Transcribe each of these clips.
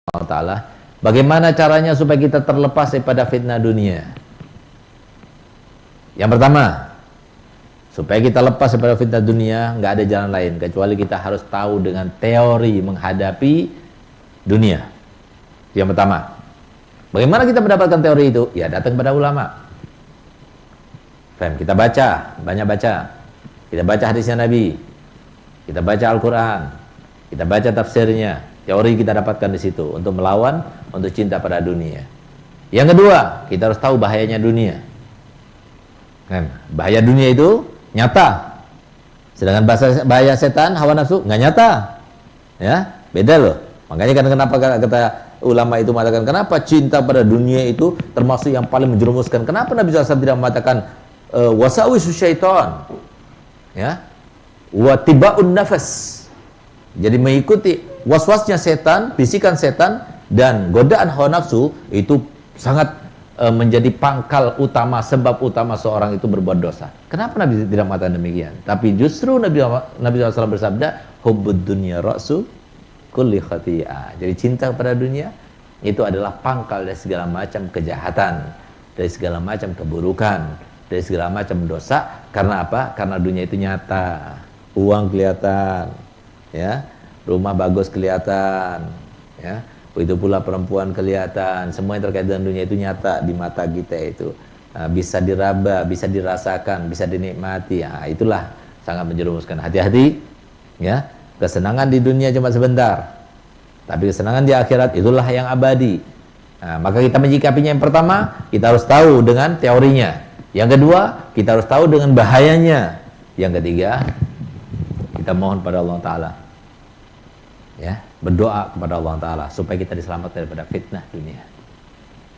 Ta'ala. Bagaimana caranya supaya kita terlepas daripada fitnah dunia? Yang pertama, supaya kita lepas daripada fitnah dunia, nggak ada jalan lain kecuali kita harus tahu dengan teori menghadapi dunia. Yang pertama, bagaimana kita mendapatkan teori itu? Ya datang kepada ulama. Kita baca, banyak baca. Kita baca hadisnya Nabi, kita baca Al-Quran, kita baca tafsirnya. Teori kita dapatkan di situ untuk melawan, untuk cinta pada dunia. Yang kedua, kita harus tahu bahayanya dunia. Bahaya dunia itu nyata. Sedangkan bahaya setan, hawa nafsu nggak nyata. Ya, beda loh. Makanya kan kenapa kata ulama itu mengatakan kenapa cinta pada dunia itu termasuk yang paling menjerumuskan. Kenapa Nabi SAW tidak mengatakan wasawisu syaitan, ya, wa tibaun nafas. Jadi mengikuti waswasnya setan, bisikan setan dan godaan hawa nafsu itu sangat menjadi pangkal utama, sebab utama seorang itu berbuat dosa. Kenapa Nabi tidak mengatakan demikian? Tapi justru Nabi SAW bersabda, hubbud dunya ra'su kulli khati'ah. Jadi cinta kepada dunia itu adalah pangkal dari segala macam kejahatan, dari segala macam keburukan, dari segala macam dosa. Karena apa? Karena dunia itu nyata, uang kelihatan, ya, rumah bagus kelihatan, ya, begitu pula perempuan kelihatan. Semua yang terkait dengan dunia itu nyata di mata kita itu, bisa diraba, bisa dirasakan, bisa dinikmati. Itulah sangat menjerumuskan. Hati-hati, ya, kesenangan di dunia cuma sebentar, tapi kesenangan di akhirat itulah yang abadi. Maka kita menyikapinya, yang pertama kita harus tahu dengan teorinya, yang kedua kita harus tahu dengan bahayanya, yang ketiga kita mohon pada Allah Ta'ala, ya, berdoa kepada Allah Ta'ala supaya kita diselamatkan daripada fitnah dunia.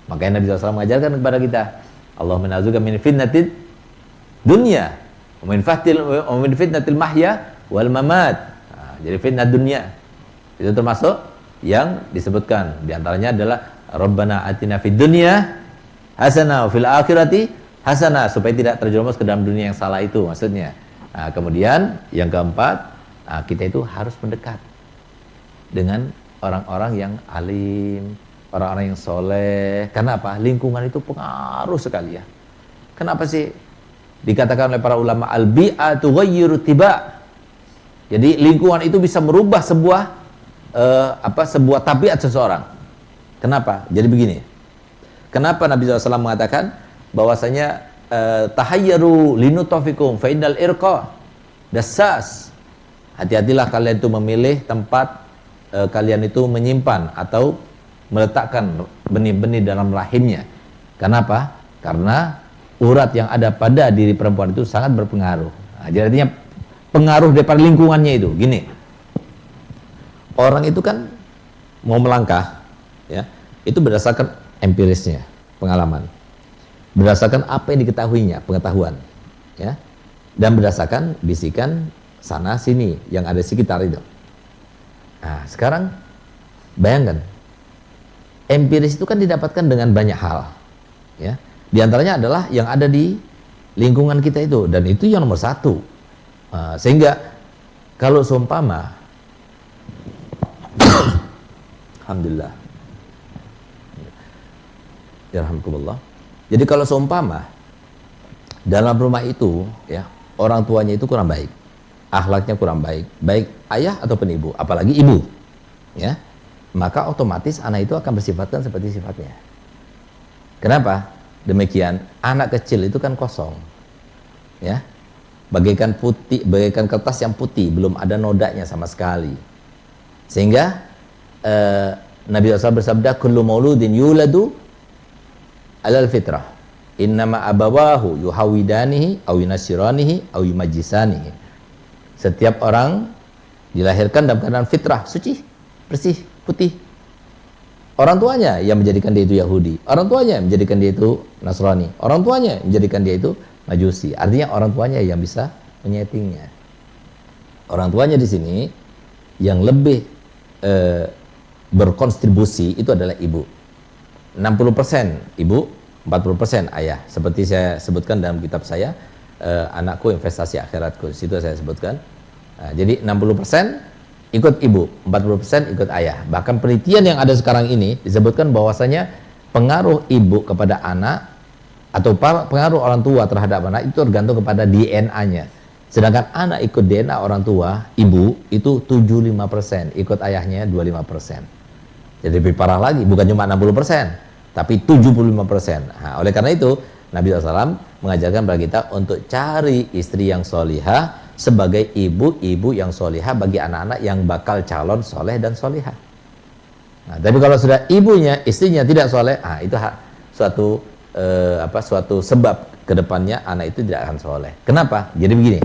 Makanya Nabi SAW mengajarkan kepada kita, Allahumma na'udzuka min fitnatid dunya wa min fitnatil mahya wal mamat. Jadi fitnah dunia itu termasuk yang disebutkan, diantaranya adalah Rabbana atina fid dunya hasanah wa fil akhirati hasanah, supaya tidak terjerumus ke dalam dunia yang salah itu maksudnya. Kemudian yang keempat, kita itu harus mendekat dengan orang-orang yang alim, orang-orang yang soleh. Kenapa? Lingkungan itu pengaruh sekali, ya. Kenapa sih dikatakan oleh para ulama al-bi'atu ghayyiru tiba'? Jadi lingkungan itu bisa merubah sebuah sebuah tabiat seseorang. Kenapa? Jadi begini. Kenapa Nabi SAW mengatakan bahwasanya tahayyaru linutafikum fa innal irqa dassas. Hati-hatilah kalian itu memilih tempat kalian itu menyimpan atau meletakkan benih-benih dalam rahimnya. Kenapa? Karena urat yang ada pada diri perempuan itu sangat berpengaruh. Jadi artinya pengaruh daripada lingkungannya itu. Gini, orang itu kan mau melangkah, ya, itu berdasarkan empirisnya, pengalaman, berdasarkan apa yang diketahuinya, pengetahuan, ya, dan berdasarkan bisikan sana sini yang ada di sekitar itu. Sekarang bayangkan, empiris itu kan didapatkan dengan banyak hal, ya. Di antaranya adalah yang ada di lingkungan kita itu, dan itu yang nomor satu. Sehingga kalau seumpama alhamdulillah, yarhamkumullah. Jadi kalau seumpama dalam rumah itu, ya, orang tuanya itu kurang baik, akhlaknya kurang baik, baik ayah ataupun ibu, apalagi ibu, ya, maka otomatis anak itu akan bersifatkan seperti sifatnya. Kenapa demikian? Anak kecil itu kan kosong, ya, bagaikan putih, bagaikan kertas yang putih, belum ada nodanya sama sekali. Sehingga Nabi SAW bersabda, kullu mauludin yuladu alal fitrah, innama abawahu yuhawidanihi aw yunasiranihi aw yumajjisanihi. Setiap orang dilahirkan dalam keadaan fitrah, suci, bersih, putih. Orang tuanya yang menjadikan dia itu Yahudi, orang tuanya yang menjadikan dia itu Nasrani, orang tuanya yang menjadikan dia itu Majusi. Artinya orang tuanya yang bisa menyetingnya. Orang tuanya di sini yang lebih berkontribusi itu adalah ibu. 60% ibu, 40% ayah. Seperti saya sebutkan dalam kitab saya, Anakku Investasi Akhiratku. Di situ saya sebutkan. Jadi 60% ikut ibu, 40% ikut ayah. Bahkan penelitian yang ada sekarang ini disebutkan bahwasanya pengaruh ibu kepada anak atau pengaruh orang tua terhadap anak itu tergantung kepada DNA-nya. Sedangkan anak ikut DNA orang tua, ibu itu 75%, ikut ayahnya 25%. Jadi lebih parah lagi, bukan cuma 60%, tapi 75%. Nah, oleh karena itu, Nabi SAW mengajarkan kepada kita untuk cari istri yang solihah sebagai ibu-ibu yang solihah bagi anak-anak yang bakal calon soleh dan solihah. Nah, tapi kalau sudah ibunya, istrinya tidak soleh, itu suatu sebab kedepannya anak itu tidak akan soleh. Kenapa? Jadi begini.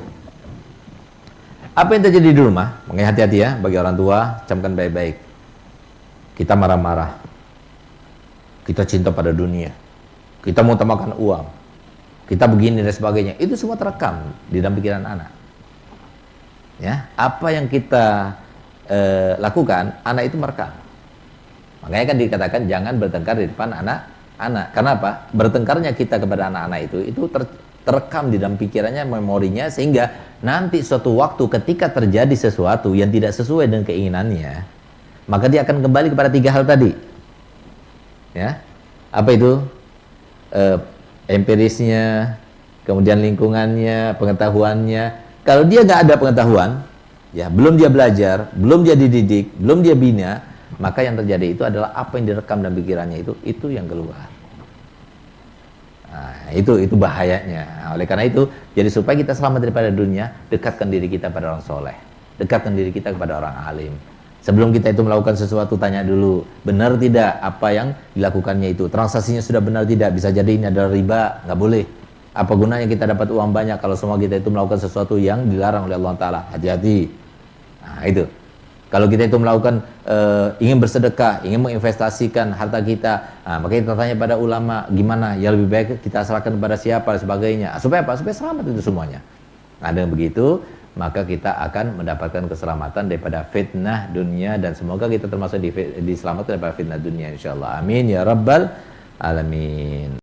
Apa yang terjadi di rumah? Makanya hati-hati ya bagi orang tua, camkan baik-baik. Kita marah-marah. Kita cinta pada dunia. Kita mau utamakan uang. Kita begini dan sebagainya. Itu semua terekam di dalam pikiran anak. Ya, apa yang kita lakukan, anak itu merekam. Makanya kan dikatakan jangan bertengkar di depan anak-anak. Kenapa? Bertengkarnya kita kepada anak-anak itu terekam di dalam pikirannya, memorinya, sehingga nanti suatu waktu ketika terjadi sesuatu yang tidak sesuai dengan keinginannya, maka dia akan kembali kepada 3 hal tadi. Ya, apa itu? Empirisnya, kemudian lingkungannya, pengetahuannya. Kalau dia nggak ada pengetahuan, ya belum dia belajar, belum dia dididik, belum dia bina, maka yang terjadi itu adalah apa yang direkam dalam pikirannya itu yang keluar. Nah, itu bahayanya. Nah, oleh karena itu, jadi supaya kita selamat daripada dunia, dekatkan diri kita pada orang soleh, dekatkan diri kita kepada orang alim. Sebelum kita itu melakukan sesuatu, tanya dulu, benar tidak apa yang dilakukannya itu, transaksinya sudah benar tidak, bisa jadi ini adalah riba, nggak boleh. Apa gunanya kita dapat uang banyak kalau semua kita itu melakukan sesuatu yang dilarang oleh Allah Ta'ala. Hati-hati. Nah, itu. Kalau kita itu melakukan ingin bersedekah, ingin menginvestasikan harta kita, maka kita tanya pada ulama, gimana? Ya lebih baik kita serahkan kepada siapa dan sebagainya. Supaya apa? Supaya selamat itu semuanya. Nah, dengan begitu, maka kita akan mendapatkan keselamatan daripada fitnah dunia, dan semoga kita termasuk diselamatkan daripada fitnah dunia, insyaallah. Amin ya rabbal alamin.